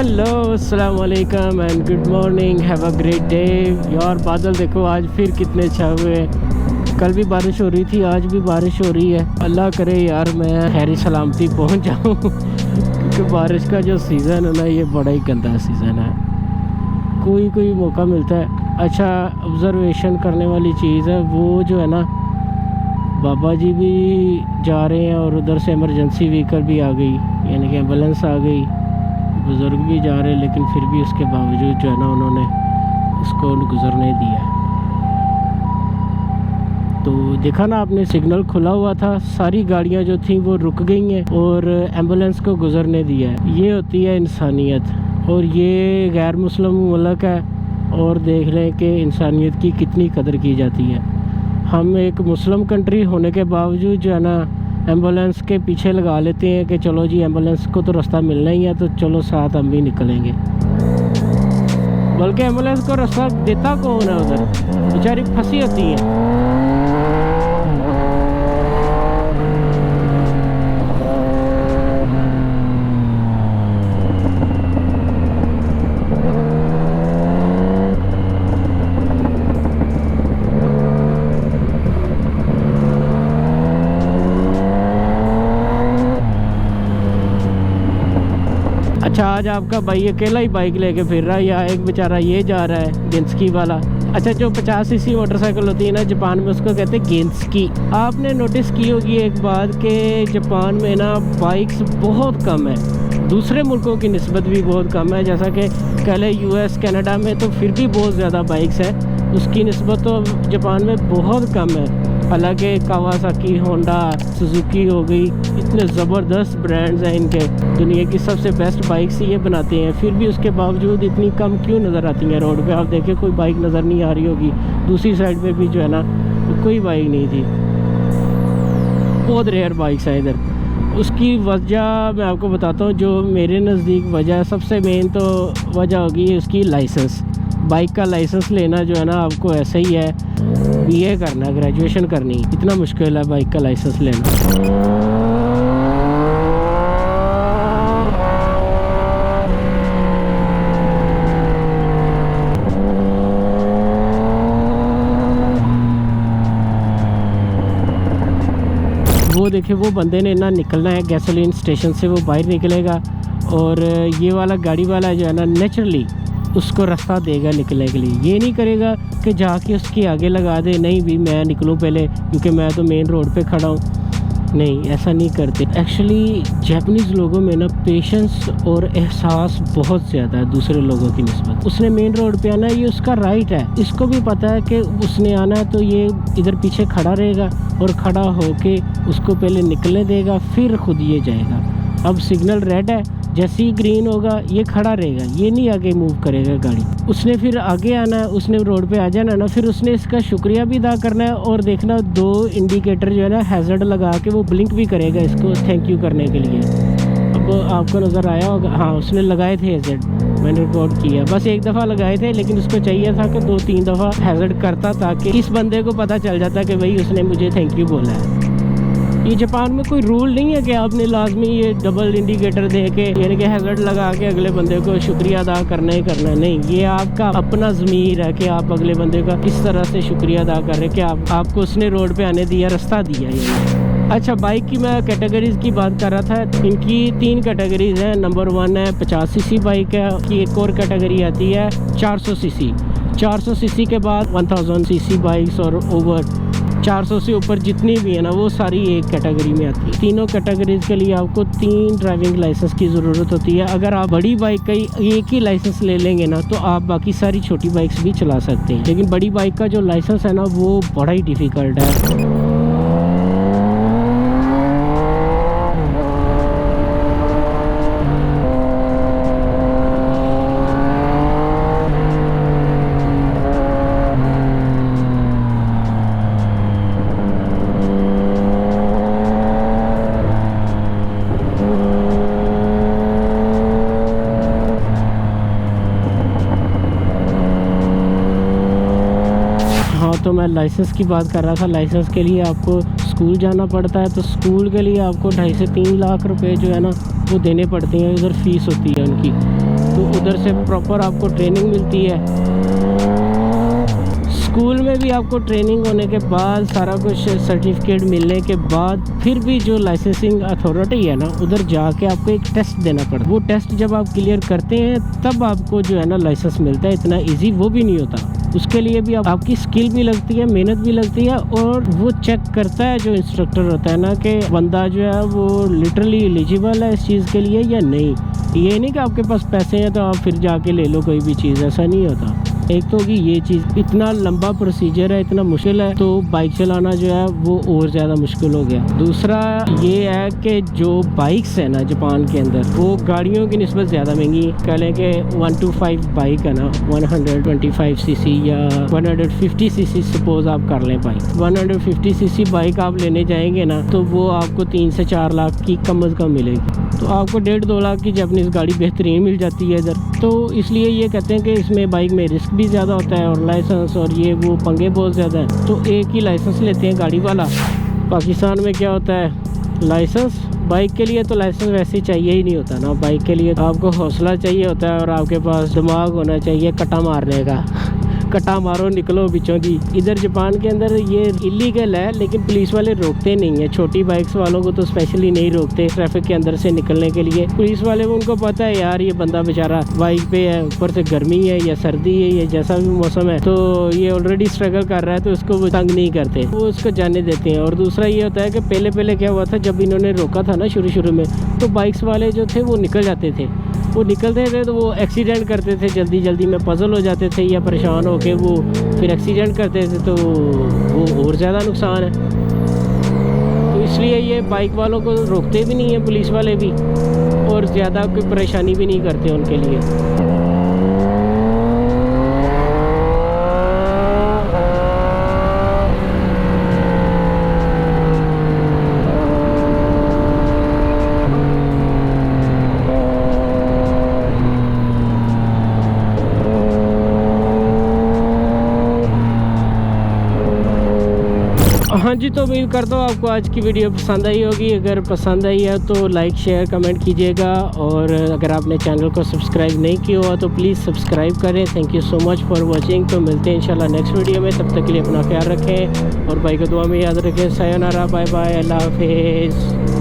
Hello अस्सलाम वालेकुम and good morning, have a great day. यार बादल देखो आज फिर कितने छाए हुए हैं। कल भी बारिश हो रही थी, आज भी बारिश हो रही है। अल्लाह करे यार मैं खैरी सलामती पहुंच जाऊं क्योंकि बारिश का जो सीज़न है ना ये बड़ा ही गंदा सीज़न है। कोई मौका मिलता है। अच्छा ऑब्ज़र्वेशन करने वाली चीज़ है वो जो है ना, बाबा जी भी जा रहे हैं और उधर से इमरजेंसी व्हीकल भी आ गई, यानी कि एम्बुलेंस आ गई। बुज़ुर्ग भी जा रहे हैं लेकिन फिर भी उसके बावजूद जो है ना उन्होंने उसको गुज़रने दिया। तो देखा ना आपने, सिग्नल खुला हुआ था, सारी गाड़ियां जो थी वो रुक गई हैं और एम्बुलेंस को गुज़रने दिया है। ये होती है इंसानियत। और ये गैर मुस्लिम मुल्क है और देख लें कि इंसानियत की कितनी कदर की जाती है। हम एक मुस्लिम कंट्री होने के बावजूद जो है ना एम्बुलेंस के पीछे लगा लेते हैं कि चलो जी एम्बुलेंस को तो रास्ता मिलना ही है तो चलो साथ हम भी निकलेंगे। बल्कि एम्बुलेंस को रास्ता देता कौन है? उधर बेचारी फंसी होती है। अच्छा आज आपका भाई अकेला ही बाइक लेके फिर रहा है या एक बेचारा ये जा रहा है गेंसकी वाला? अच्छा जो 50 सीसी मोटरसाइकिल होती है ना जापान में उसको कहते हैं गेंसकी। आपने नोटिस की होगी एक बात कि जापान में ना बाइक्स बहुत कम है, दूसरे मुल्कों की निस्बत भी बहुत कम है। जैसा कि कह लें यूएस कनाडा में तो फिर भी बहुत ज़्यादा बाइक्स हैं, उसकी निस्बत तो जापान में बहुत कम है। हालांकि कावासाकी, होंडा, सुजुकी हो गई, इतने ज़बरदस्त ब्रांड्स हैं इनके, दुनिया की सबसे बेस्ट बाइक्स ये बनाते हैं। फिर भी उसके बावजूद इतनी कम क्यों नज़र आती हैं रोड पे? आप देखें कोई बाइक नज़र नहीं आ रही होगी। दूसरी साइड पे भी जो है ना कोई बाइक नहीं थी, बहुत रेयर बाइक्स हैं इधर। उसकी वजह मैं आपको बताता हूँ। जो मेरे नज़दीक वजह सबसे मेन तो वजह होगी उसकी लाइसेंस। बाइक का लाइसेंस लेना जो है ना आपको ऐसे ही है, बीए करना, ग्रेजुएशन करनी, इतना मुश्किल है बाइक का लाइसेंस लेना। वो देखिए वो बंदे ने ना निकलना है गैसोलीन स्टेशन से, वो बाहर निकलेगा और ये वाला गाड़ी वाला जो है ना नेचुरली उसको रास्ता देगा निकलने के लिए। ये नहीं करेगा कि जाके उसके आगे लगा दे, नहीं भी मैं निकलूँ पहले क्योंकि मैं तो मेन रोड पे खड़ा हूँ। नहीं, ऐसा नहीं करते। एक्चुअली जापानीज़ लोगों में ना पेशेंस और एहसास बहुत ज़्यादा है दूसरे लोगों की निस्बत। उसने मेन रोड पे आना है, ये उसका राइट है। इसको भी पता है कि उसने आना है तो ये इधर पीछे खड़ा रहेगा और खड़ा होके उसको पहले निकलने देगा, फिर खुद ये जाएगा। अब सिग्नल रेड है, जैसे ही ग्रीन होगा ये खड़ा रहेगा, ये नहीं आगे मूव करेगा गाड़ी। उसने फिर आगे आना है, उसने रोड पे आ जाना ना, फिर उसने इसका शुक्रिया भी अदा करना है। और देखना 2 इंडिकेटर जो है ना हैज़र्ड लगा के वो ब्लिंक भी करेगा इसको थैंक यू करने के लिए। अब आपको नज़र आया होगा, हाँ उसने लगाए थे हैज़र्ड, मैंने रिकॉर्ड किया। बस एक दफ़ा लगाए थे लेकिन उसको चाहिए था कि 2-3 दफ़ा हैज़र्ड करता ताकि इस बंदे को पता चल जाता कि भाई उसने मुझे थैंक यू बोला है। ये जापान में कोई रूल नहीं है कि आपने लाजमी ये डबल इंडिकेटर दे के यानी कि हैज़र्ड लगा के अगले बंदे को शुक्रिया अदा करना ही करना है। नहीं, ये आपका अपना ज़मीर है कि आप अगले बंदे का किस तरह से शुक्रिया अदा कर रहे हैं कि आपको उसने रोड पे आने दिया, रास्ता दिया। ये अच्छा बाइक की मैं कैटेगरीज़ की बात कर रहा था। इनकी 3 कैटेगरीज़ हैं। नंबर 1 है 50 सीसी बाइक है, की एक और कैटेगरी आती है 400 सीसी। 400 सीसी के बाद 1000 सीसी बाइक्स और ओवर 400 से ऊपर जितनी भी है ना वो सारी एक कैटेगरी में आती है। तीनों कैटेगरीज के लिए आपको 3 ड्राइविंग लाइसेंस की ज़रूरत होती है। अगर आप बड़ी बाइक का एक ही लाइसेंस ले लेंगे ना तो आप बाकी सारी छोटी बाइक्स भी चला सकते हैं, लेकिन बड़ी बाइक का जो लाइसेंस है ना वो बड़ा ही डिफ़िकल्ट है। तो मैं लाइसेंस की बात कर रहा था। लाइसेंस के लिए आपको स्कूल जाना पड़ता है, तो स्कूल के लिए आपको 2.5 से 3 लाख रुपए जो है ना वो देने पड़ते हैं, उधर फ़ीस होती है उनकी। तो उधर से प्रॉपर आपको ट्रेनिंग मिलती है। स्कूल में भी आपको ट्रेनिंग होने के बाद सारा कुछ सर्टिफिकेट मिलने के बाद फिर भी जो लाइसेंसिंग अथॉरिटी है ना, उधर जाके आपको एक टेस्ट देना पड़ता है। वो टेस्ट जब आप क्लियर करते हैं तब आपको जो है ना लाइसेंस मिलता है। इतना इजी वो भी नहीं होता, उसके लिए भी आपकी स्किल भी लगती है, मेहनत भी लगती है। और वो चेक करता है जो इंस्ट्रक्टर होता है ना कि बंदा जो है वो लिटरली एलिजिबल है इस चीज़ के लिए या नहीं। ये नहीं कि आपके पास पैसे हैं तो आप फिर जाके ले लो कोई भी चीज़, ऐसा नहीं होता। एक तो कि ये चीज़ इतना लंबा प्रोसीजर है, इतना मुश्किल है, तो बाइक चलाना जो है वो और ज़्यादा मुश्किल हो गया। दूसरा ये है कि जो बाइक्स है ना जापान के अंदर, वो गाड़ियों की निस्बत ज़्यादा महंगी। कह लें कि 125 बाइक है ना, 125 सीसी या 150 सीसी सपोज आप कर लें बाइक। 150 सीसी बाइक आप लेने जाएंगे ना तो वो आपको 3 से 4 लाख की कम अज़ कम मिलेगी। तो आपको 1.5-2 लाख की जापानीज़ गाड़ी बेहतरीन मिल जाती है इधर। तो इसलिए ये कहते हैं कि इसमें बाइक में रिस्क भी ज़्यादा होता है और लाइसेंस और ये वो पंगे बहुत ज़्यादा हैं। तो एक ही लाइसेंस लेते हैं गाड़ी वाला। पाकिस्तान में क्या होता है, लाइसेंस बाइक के लिए तो लाइसेंस वैसे ही चाहिए ही नहीं होता ना। बाइक के लिए आपको हौसला चाहिए होता है और आपके पास दिमाग होना चाहिए कटा मारने का। कटा मारो निकलो बिचों की। इधर जापान के अंदर ये इलीगल है लेकिन पुलिस वाले रोकते नहीं है। छोटी बाइक्स वालों को तो स्पेशली नहीं रोकते ट्रैफिक के अंदर से निकलने के लिए। पुलिस वाले को उनको पता है यार ये बंदा बेचारा बाइक पे है, ऊपर से गर्मी है या सर्दी है या जैसा भी मौसम है, तो ये ऑलरेडी स्ट्रगल कर रहा है, तो उसको वो तंग नहीं करते, वो उसको जाने देते हैं। और दूसरा ये होता है कि पहले क्या हुआ था, जब इन्होंने रोका था ना शुरू में, तो बाइक्स वाले जो थे वो निकल जाते थे। वो निकलते थे तो वो एक्सीडेंट करते थे, जल्दी में पजल हो जाते थे या परेशान होके वो फिर एक्सीडेंट करते थे, तो वो और ज़्यादा नुकसान है। तो इसलिए ये बाइक वालों को रोकते भी नहीं है पुलिस वाले भी, और ज़्यादा कोई परेशानी भी नहीं करते उनके लिए। हाँ जी, तो उम्मीद करता हूँ आपको आज की वीडियो पसंद आई होगी। अगर पसंद आई है तो लाइक शेयर कमेंट कीजिएगा, और अगर आपने चैनल को सब्सक्राइब नहीं किया हुआ तो प्लीज़ सब्सक्राइब करें। Thank you so much for watching. तो मिलते हैं इंशाल्लाह नेक्स्ट वीडियो में, तब तक के लिए अपना ख्याल रखें और भाई को दुआ में याद रखें। सायोनारा, बाय बाय, अल्लाह हाफिज़।